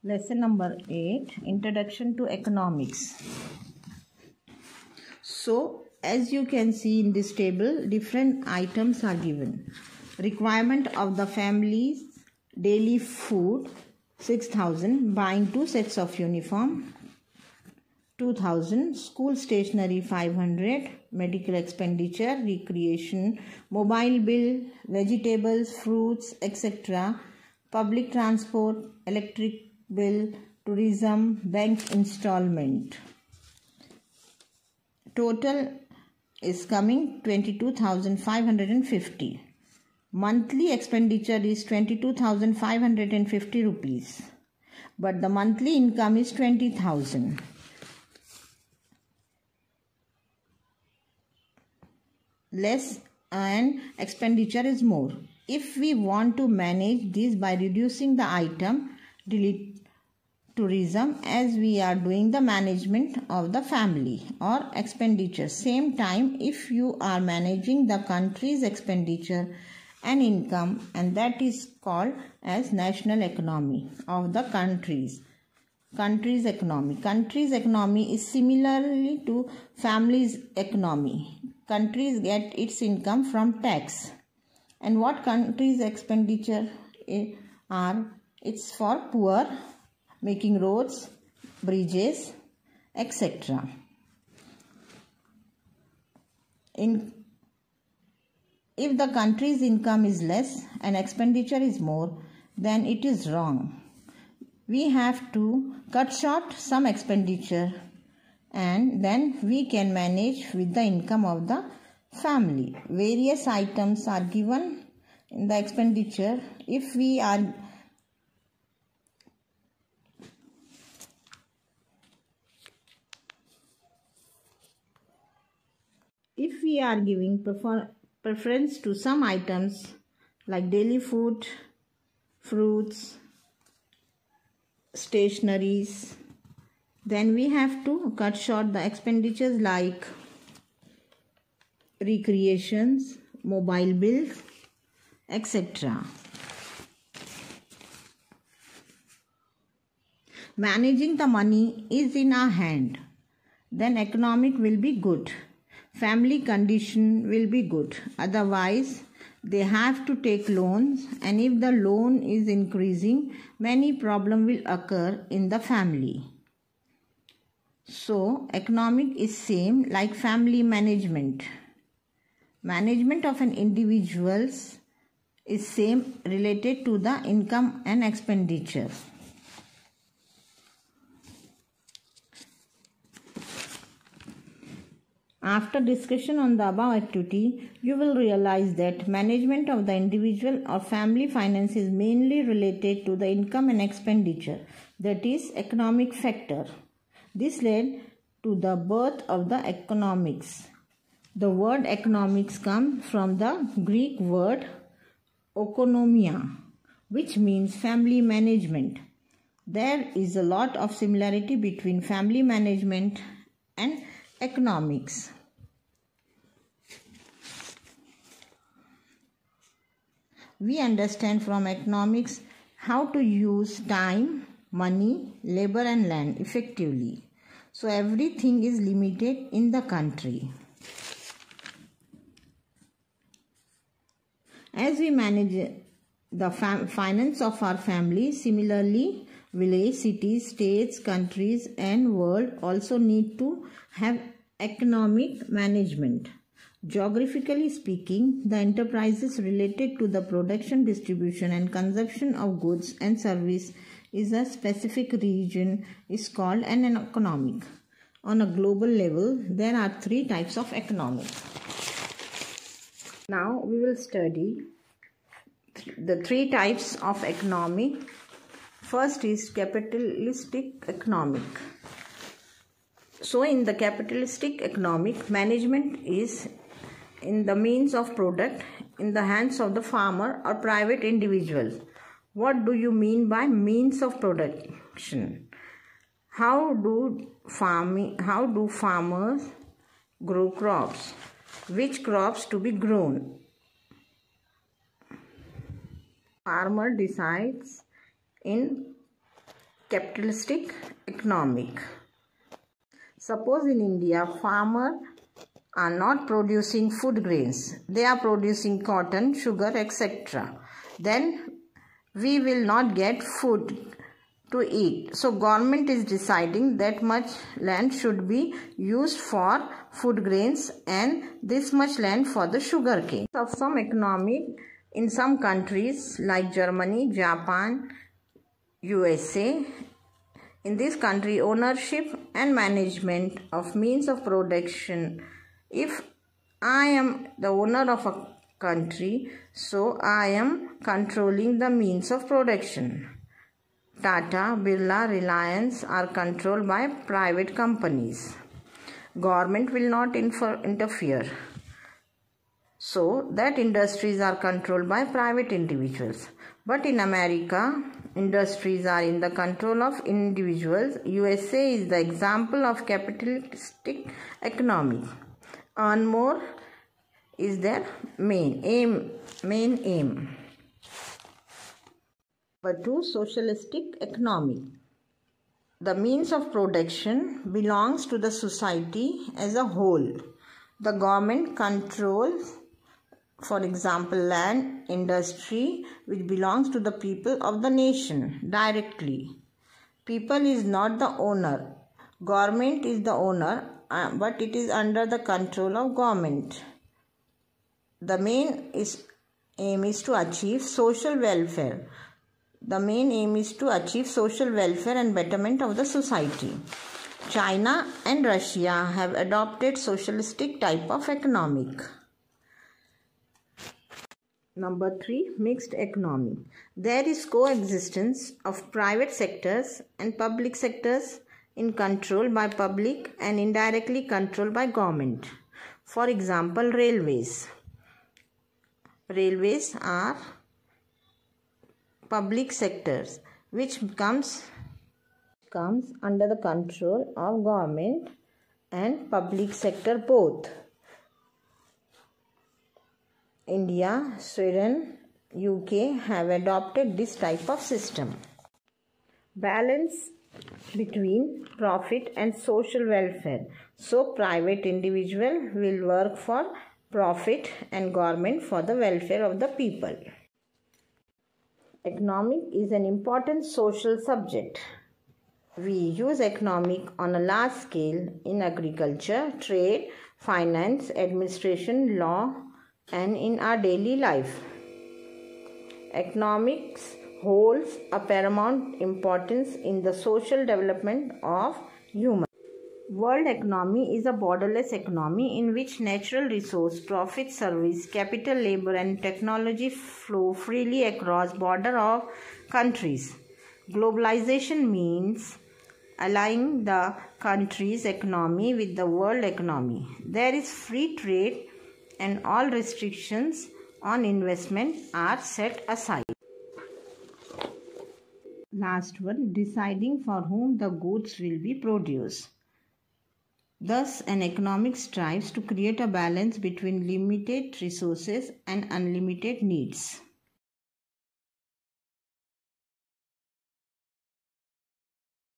Lesson number 8, Introduction to Economics. So, as you can see in this table, different items are given. Requirement of the family's daily food, 6,000. Buying 2 sets of uniform, 2,000. School stationery, 500. Medical expenditure, recreation, mobile bill, vegetables, fruits, etc. Public transport, electric bill, tourism, bank installment. Total is coming 22,550. Monthly expenditure is 22,550 rupees. But the monthly income is 20,000. Less and expenditure is more. If we want to manage this by reducing the item, delete tourism, as we are doing the management of the family or expenditure. Same time, if you are managing the country's expenditure and income, and that is called as national economy of the country's economy. Country's economy is similarly to family's economy. Countries get its income from tax. And what country's expenditure are? It's for poor, making roads, bridges, etc. If the country's income is less and expenditure is more, then it is wrong. We have to cut short some expenditure and then we can manage with the income of the family. Various items are given in the expenditure. If we are giving preference to some items like daily food, fruits, stationeries, then we have to cut short the expenditures like recreations, mobile bills, etc. Managing the money is in our hand. Then economic will be good. Family condition will be good. Otherwise, they have to take loans, and if the loan is increasing, many problems will occur in the family. So, economic is same like family management. Management of an individual is same related to the income and expenditure. After discussion on the above activity, you will realize that management of the individual or family finance is mainly related to the income and expenditure, that is, economic factor. This led to the birth of the economics. The word economics comes from the Greek word oikonomia, which means family management. There is a lot of similarity between family management and economics. We understand from economics how to use time, money, labor and land effectively. So everything is limited in the country. As we manage the finance of our family, similarly, village, cities, states, countries and world also need to have economic management. Geographically speaking, the enterprises related to the production, distribution and consumption of goods and service is a specific region is called an economic. On a global level, there are 3 types of economic. Now we will study the 3 types of economic. First is capitalistic economic. So in the capitalistic economic, management is in the means of product in the hands of the farmer or private individual. What do you mean by means of production? How do farmers grow crops? Which crops to be grown? Farmer decides in capitalistic economic. Suppose in India, farmers are not producing food grains. They are producing cotton, sugar, etc. Then we will not get food to eat. So government is deciding that much land should be used for food grains and this much land for the sugar cane. Of some economic in some countries like Germany, Japan, USA. In this country, ownership and management of means of production. If I am the owner of a country, so I am controlling the means of production. Tata, Birla, Reliance are controlled by private companies. Government will not interfere. So that industries are controlled by private individuals. But in America, industries are in the control of individuals. USA is the example of capitalistic economy. Earn more is their main aim. Number 2, socialistic economy. The means of production belongs to the society as a whole. The government controls, for example, land, industry, which belongs to the people of the nation directly. People is not the owner. Government is the owner, but it is under the control of government. The main aim is to achieve social welfare. The main aim is to achieve social welfare and betterment of the society. China and Russia have adopted socialistic type of economic. Number 3, mixed economy. There is coexistence of private sectors and public sectors in control by public and indirectly controlled by government. For example, railways. Railways are public sectors which comes under the control of government and public sector both. India, Sweden, UK have adopted this type of system. Balance between profit and social welfare. So private individual will work for profit and government for the welfare of the people. Economic is an important social subject. We use economic on a large scale in agriculture, trade, finance, administration, law, and in our daily life. Economics holds a paramount importance in the social development of humans. World economy is a borderless economy in which natural resource, profit, service, capital, labor, and technology flow freely across borders of countries. Globalization means aligning the country's economy with the world economy. There is free trade and all restrictions on investment are set aside. Last one, deciding for whom the goods will be produced. Thus, an economic strives to create a balance between limited resources and unlimited needs.